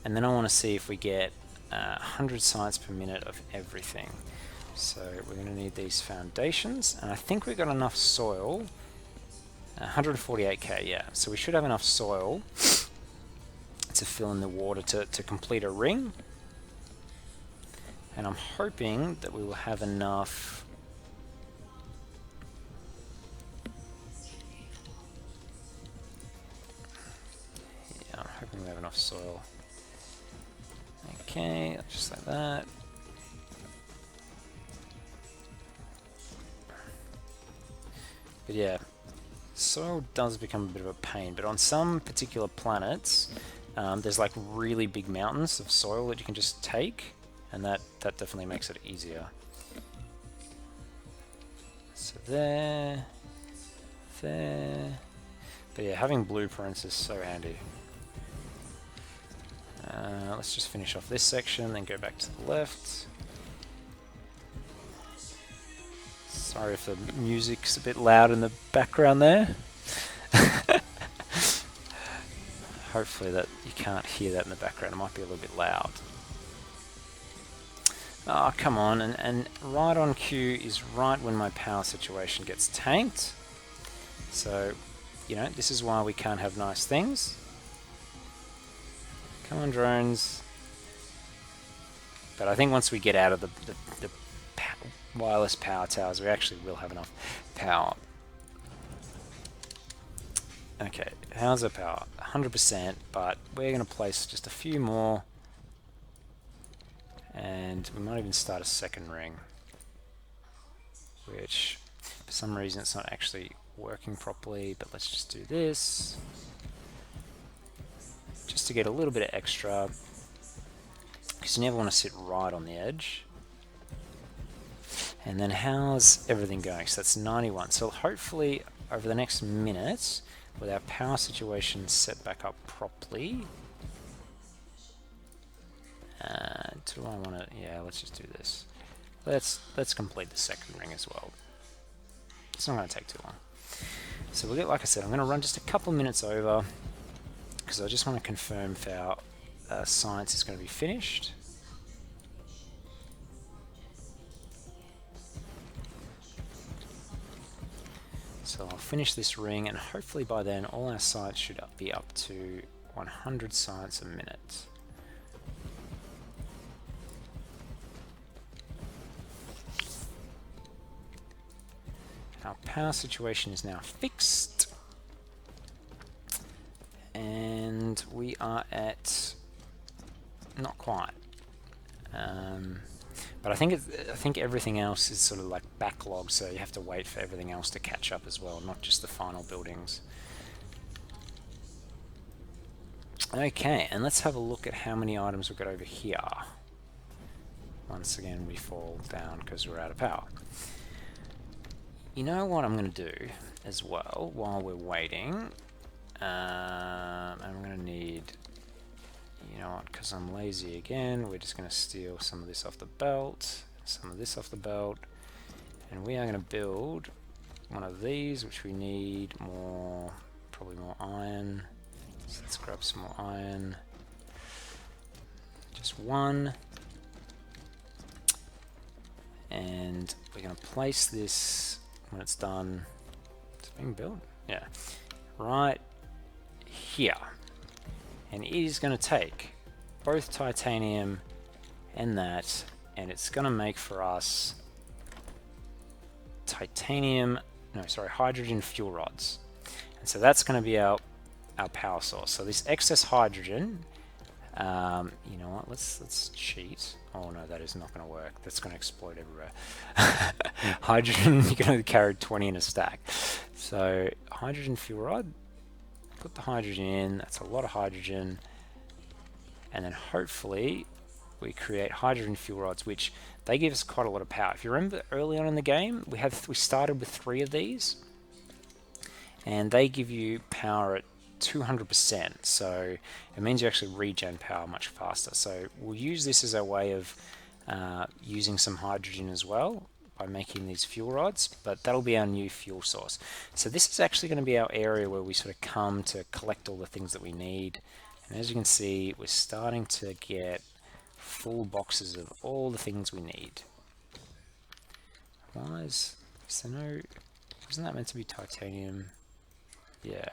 and then I want to see if we get 100 science per minute of everything. So we're going to need these foundations, and I think we've got enough soil. 148k, yeah. So we should have enough soil to fill in the water to complete a ring. And I'm hoping that we will have enough... Yeah, I'm hoping we have enough soil. Okay, just like that. But yeah, soil does become a bit of a pain, but on some particular planets, there's like really big mountains of soil that you can just take, and that definitely makes it easier. So there, there. But yeah, having blueprints is so handy. Let's just finish off this section, then go back to the left. Sorry if the music's a bit loud in the background there. Hopefully that you can't hear that in the background. It might be a little bit loud. Oh, come on. And right on cue is right when my power situation gets tanked. So, you know, this is why we can't have nice things. Come on, drones. But I think once we get out of the wireless power towers, we actually will have enough power. Okay, how's our power? 100%, but we're going to place just a few more. And we might even start a second ring, which for some reason it's not actually working properly, but let's just do this. Just to get a little bit of extra, because you never want to sit right on the edge. And then how's everything going? So that's 91. So hopefully over the next minute, with our power situation set back up properly, do I want to? Yeah, let's just do this. Let's complete the second ring as well. It's not going to take too long. So we'll get, like I said, I'm going to run just a couple of minutes over because I just want to confirm if our science is going to be finished. So I'll finish this ring, and hopefully by then all our science should be up to 100 science a minute. Our power situation is now fixed, and we are at not quite. But I think everything else is sort of like backlog, so you have to wait for everything else to catch up as well, not just the final buildings. Okay, and let's have a look at how many items we've got over here. Once again, we fall down because we're out of power. You know what I'm going to do as well while we're waiting? I'm going to need, you know what, because I'm lazy again, we're just going to steal some of this off the belt, some of this off the belt, and we are going to build one of these, which we need more, probably more iron. So let's grab some more iron. Just one. And we're going to place this when it's done. It's being built? Yeah. Right here. And it is going to take both titanium and that, and it's going to make for us hydrogen fuel rods. And so that's going to be our power source. So this excess hydrogen, you know what, let's cheat. Oh no, that is not going to work. That's going to explode everywhere. Hydrogen, you can only carry 20 in a stack. So hydrogen fuel rod, put the hydrogen in, that's a lot of hydrogen. And then hopefully we create hydrogen fuel rods, which they give us quite a lot of power. If you remember early on in the game, we started with 3 of these, and they give you power at 200%, so it means you actually regen power much faster. So we'll use this as our way of using some hydrogen as well by making these fuel rods, but that'll be our new fuel source. So this is actually going to be our area where we sort of come to collect all the things that we need. And as you can see, we're starting to get full boxes of all the things we need. Why is there no... Isn't that meant to be titanium? Yeah.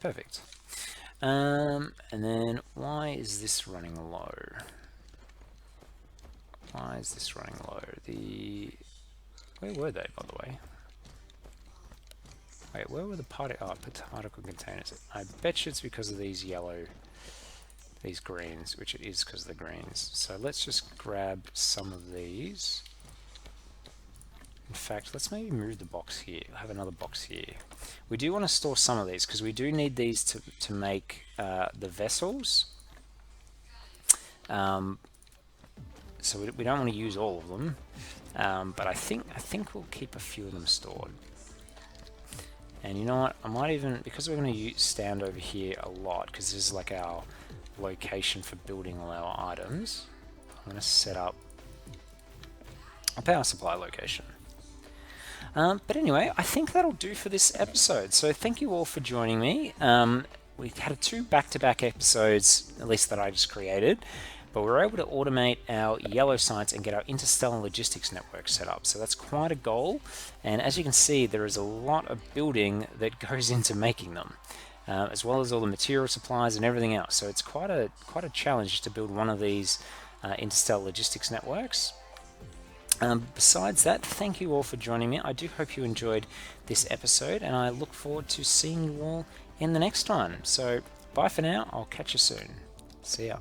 Perfect. And then why is this running low? Why is this running low? Where were they, by the way? Wait, where were the particle containers? I bet you it's because of these these greens, which it is because of the greens. So let's just grab some of these. In fact, let's maybe move the box here. We'll have another box here. We do want to store some of these because we do need these to make the vessels. So we don't want to use all of them, but I think we'll keep a few of them stored. And you know what? I might even, because we're going to stand over here a lot, because this is like our location for building all our items, I'm going to set up a power supply location. But anyway, I think that'll do for this episode. So thank you all for joining me. We had 2 back-to-back episodes, at least that I just created, but we were able to automate our yellow sites and get our Interstellar Logistics Network set up. So that's quite a goal, and as you can see, there is a lot of building that goes into making them, as well as all the material supplies and everything else. So it's quite a challenge to build one of these Interstellar Logistics Networks. Besides that, thank you all for joining me. I do hope you enjoyed this episode, and I look forward to seeing you all in the next one. So bye for now. I'll catch you soon. See ya.